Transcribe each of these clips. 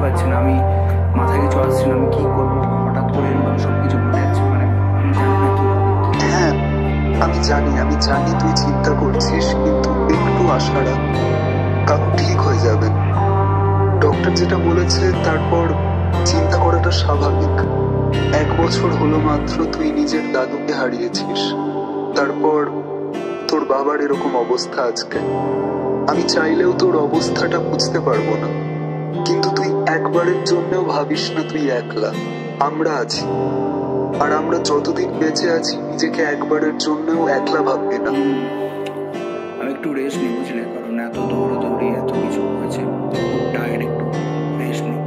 পারছি না, আমি মাথায় কিছু আসছে না, আমি কি করবো, হঠাৎ করে সবকিছু ঘটে যাচ্ছে, মানে আমি জানি না কি। হ্যাঁ আমি জানি তুই চিন্তা করছিস, কিন্তু একটু আশা রাখ, কাকু ঠিক হয়ে যাবেন। ডক্টর যেটা বলেছে তারপর চিন্তা করাটা স্বাভাবিক। 1 বছর হলো মাত্র তুই নিজের দাদুকে হারিয়েছিস, তারপর তোর বাবার এরকম অবস্থা আজকে। আমি চাইলেও তোর অবস্থাটা বুঝতে পারবো না, কিন্তু তুই একবারের জন্যও ভাবিস না তুই একলা। আমরা আছি, আর আমরা যতদিন বেঁচে আছি নিজেকে একবারের জন্যও একলা ভাববি না। আমি একটু রেস্ট নিই, বুঝলে, কারণ এত দৌড়ি এত কিছু হয়েছে, খুব টায়ার্ড, একটু রেস্ট নিই।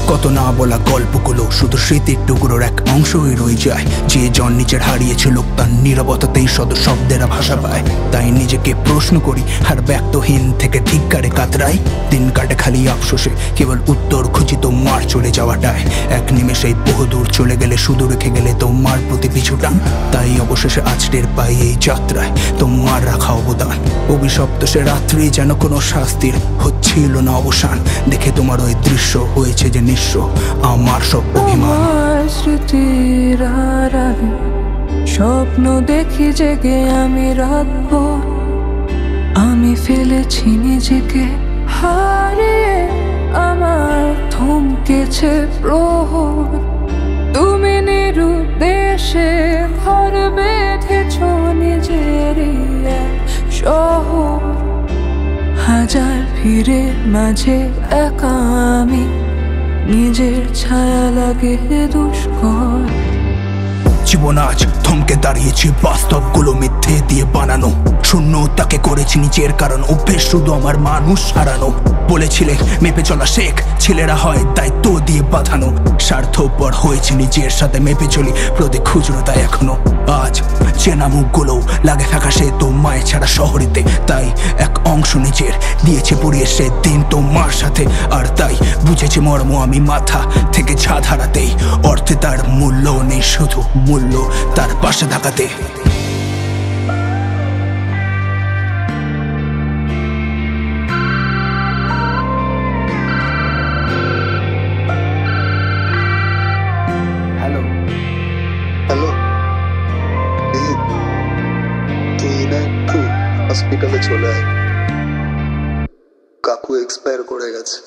কত না বলা গল্পগুলো শুধু স্মৃতির টুকরোর এক অংশই রয়ে যায়। যে জন নিজের হারিয়েছিল তার নীরবতাতেই শত শব্দেরা ভাষা পায়। তাই নিজেকে প্রশ্ন করি আর ব্যক্তহীন থেকে ধিক্কারে কাতরাই। দিন কাটে খালি আফসোসে, কেবল উত্তর খুঁজি তোমার চলে যাওয়াটায়। এক নিমেষেই বহুদূর চলে গেলে শুধু রেখে গেলে তোমার প্রতি পিছুটা। তাই অবশেষে আজ টের পাই এই যাত্রায় তোমার রাখা অবদান। অভিশপ্ত সে রাত্রি যেন কোনো শাস্তির হচ্ছিল না অবসান। দেখে তোমার ওই দৃশ্য হয়েছে যে আমার সব অভিমান। স্মৃতির আড়ালে স্বপ্ন দেখি জেগে আমি রাতভর। আমি ফেলেছি নিজেকে হারিয়ে, আমার থমকেছে প্রহর। তুমি নিরুদ্দেশে ঘর বেঁধেছ নিজের শহর। হাজার ভিড়ে মাঝে একা আমি, নিজের ছায়া লাগে দুষ্কর। জীবন আজ থমকে দাঁড়িয়েছি, বাস্তবগুলো মিথ্যে দিয়ে বানানো। শূন্য তাকে করেছি নিজের, কারণ অভ্যেস শুধু আমার মানুষ হারানো। বলেছিলে মেপে চলা শেখ, ছেলেরা হয় দায়িত্ব দিয়ে বাঁধানো। স্বার্থপর হয়েছে নিজের সাথে, মেপে চলি প্রতীক খুচরো তাই এখনো। আজ চেনা মুখগুলো লাগে থাকা সে তো মায়ের ছাড়া শহরেতে। তাই এক অংশ নিজের দিয়েছে পুড়িয়ে সে দিন তোমার সাথে। আর তাই বুঝেছি মর্ম আমি মাথা থেকে ছাদ হারাতেই। অর্থে তার মূল্য নেই, শুধু মূল্য তার পাশে থাকাতে। হ্যালো হ্যালো, তুই না একটু হসপিটালে চলে আয়, কাকু এক্সপায়ার করে গেছে।